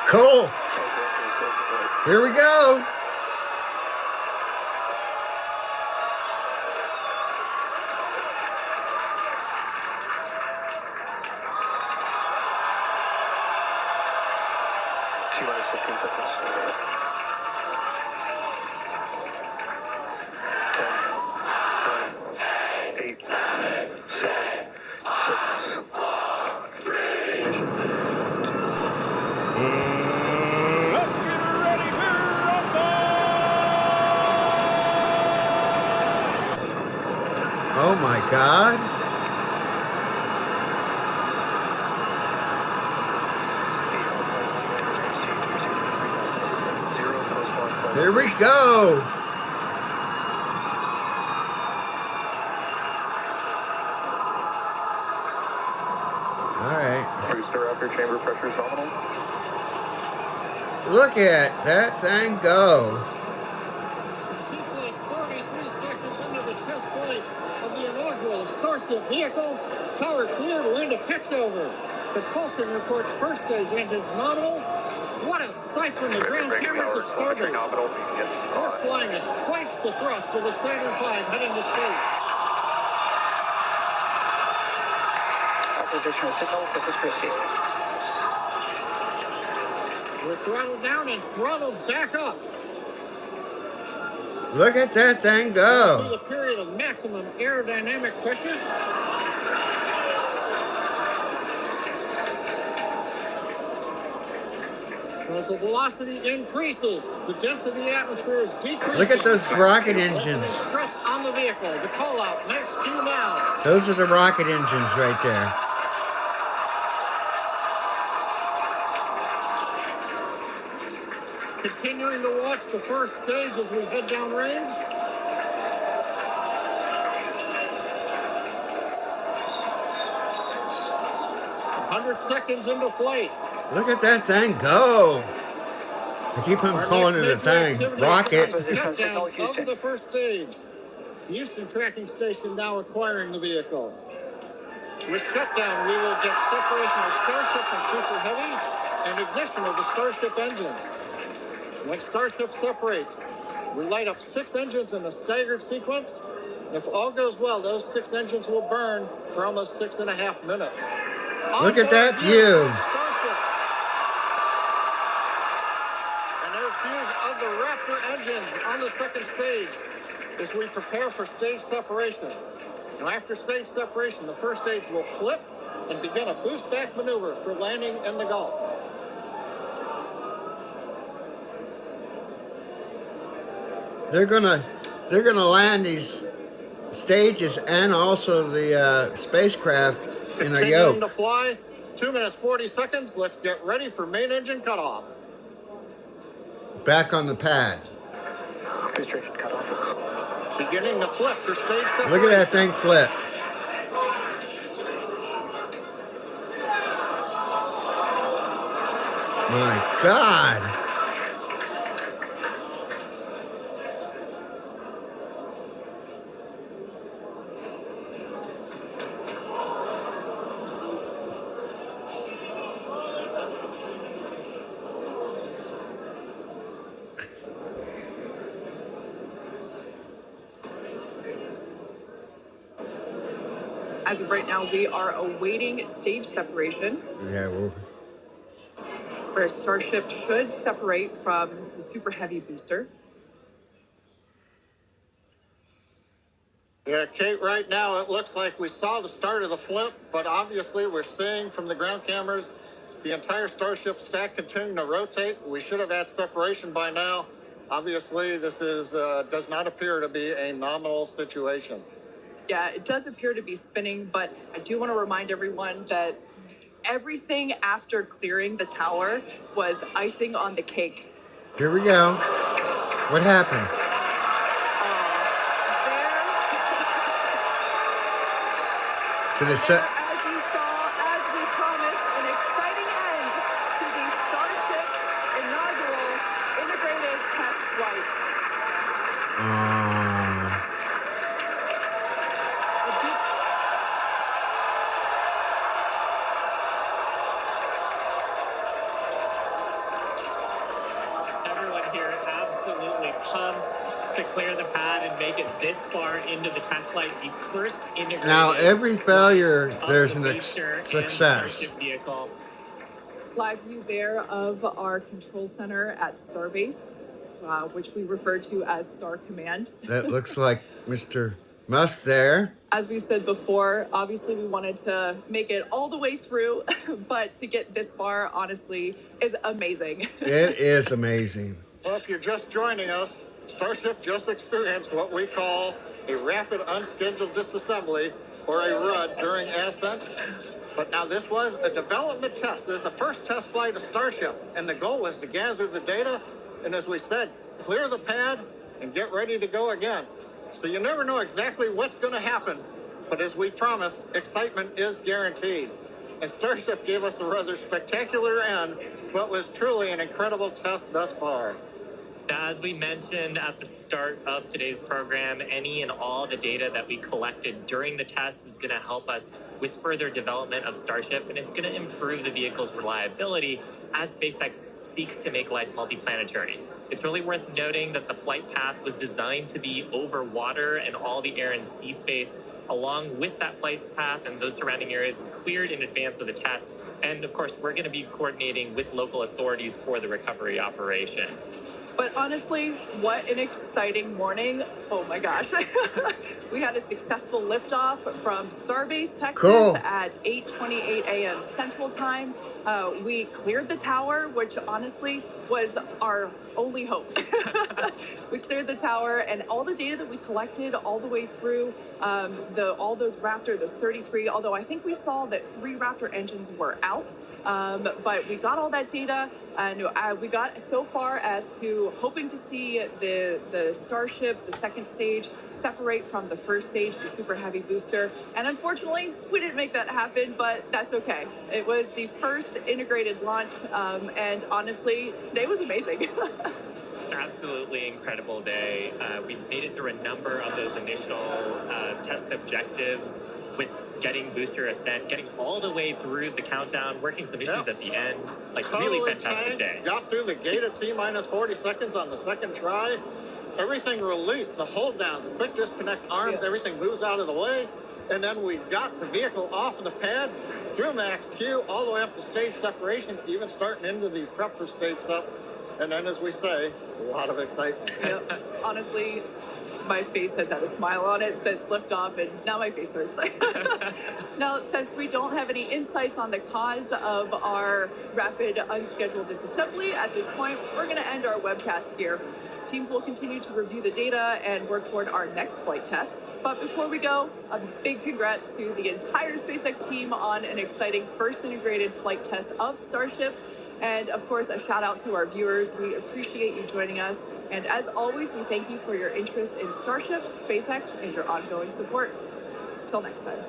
Cool. Here we go. T-minus 15 seconds. 10, 9, 8, 7, 6, 5, 3. Let's get ready to rumble! Oh my God. Here we go. All right. Booster upper chamber pressure is nominal. Look at that thing go. T-33 seconds into the test flight of the inaugural Starship vehicle. Tower cleared, we're into pitch over. Propulsion reports first stage engines nominal. What a sight from the ground cameras at Starbase. We're flying at twice the thrust of the Saturn V heading to space. Acquisition signal, focus proceed. We're throttled down and throttled back up. Look at that thing go. Through the period of maximum aerodynamic pressure. As the velocity increases, the density of the atmosphere is decreasing. Look at those rocket Lessening engines. stress on the vehicle. The call out, max Q now. Those are the rocket engines right there. Continuing to watch the first stage as we head downrange. Seconds into flight. Look at that thing go. I keep on calling it a thing. Rocket. Shutdown of the first stage. Houston tracking station now acquiring the vehicle. With shutdown, we will get separation of Starship and Super Heavy and ignition of the Starship engines. When Starship separates, we light up 6 engines in a staggered sequence. If all goes well, those 6 engines will burn for almost 6.5 minutes. Look at that view. Starship. And there's views of the Raptor engines on the second stage as we prepare for stage separation. Now, after stage separation, the first stage will flip and begin a boost back maneuver for landing in the Gulf. They're gonna land these stages and also the spacecraft in a Continuing to yoke. fly, 2 minutes, 40 seconds. Let's get ready for main engine cutoff. Back on the pad. Booster engine cut off. Beginning the flip for stage separation. Look at that thing flip. My God. As of right now, we are awaiting stage separation, Yeah, well, where Starship should separate from the Super Heavy booster. Yeah, Kate, right now it looks like we saw the start of the flip, but obviously we're seeing from the ground cameras the entire Starship stack continuing to rotate. We should have had separation by now. Obviously, this is does not appear to be a nominal situation. Yeah, it does appear to be spinning, but I do want to remind everyone that everything after clearing the tower was icing on the cake. here we go. What happened? Did it set? As you saw, as we promised, an exciting end to the Starship inaugural integrated test flight. A deep to clear the pad and make it this far into the test flight. The first integrated. Now, every failure, of there's the an booster and success. Starship vehicle. Live view there of our control center at Starbase, which we refer to as Star Command. That looks like Mr. Musk there. As we said before, obviously we wanted to make it all the way through, but to get this far, honestly, is amazing. It is amazing. Well, if you're just joining us, Starship just experienced what we call a rapid unscheduled disassembly, or a RUD, during ascent. But now this was a development test. This is the first test flight of Starship, and the goal was to gather the data, and as we said, clear the pad and get ready to go again. So you never know exactly what's going to happen, but as we promised, excitement is guaranteed. And Starship gave us a rather spectacular end to what was truly an incredible test thus far. Now, as we mentioned at the start of today's program, any and all the data that we collected during the test is going to help us with further development of Starship, and it's going to improve the vehicle's reliability as SpaceX seeks to make life multiplanetary. It's really worth noting that the flight path was designed to be over water and all the air and sea space. Along with that flight path and those surrounding areas were cleared in advance of the test. And of course, we're going to be coordinating with local authorities for the recovery operations. But honestly, what an exciting morning. Oh my gosh. We had a successful liftoff from Starbase, Texas Cool. at 8:28 a.m. Central Time. We cleared the tower, which honestly was our only hope. We cleared the tower, and all the data that we collected all the way through all those Raptor, those 33, although I think we saw that 3 Raptor engines were out. But we got all that data, and we got so far as to hoping to see the Starship, the second stage, separate from the first stage, the Super Heavy booster. And unfortunately, we didn't make that happen, but that's okay. It was the first integrated launch, and honestly, today was amazing. Absolutely incredible day. We made it through a number of those initial test objectives with getting booster ascent, getting all the way through the countdown, working some issues at the end. Like, really fantastic day. Got through the gate at T-minus 40 seconds on the second try. Everything released, the hold downs, the quick disconnect arms, everything moves out of the way. And then we got the vehicle off of the pad, through max Q, all the way up to stage separation, even starting into the prep for stage sep. And then, as we say, a lot of excitement. Yep. Honestly, my face has had a smile on it since liftoff, and now my face hurts. Now, since we don't have any insights on the cause of our rapid unscheduled disassembly at this point, we're going to end our webcast here. Teams will continue to review the data and work toward our next flight test. But before we go, a big congrats to the entire SpaceX team on an exciting first integrated flight test of Starship. And of course, a shout out to our viewers. We appreciate you joining us. And as always, we thank you for your interest in Starship, SpaceX, and your ongoing support. Till next time.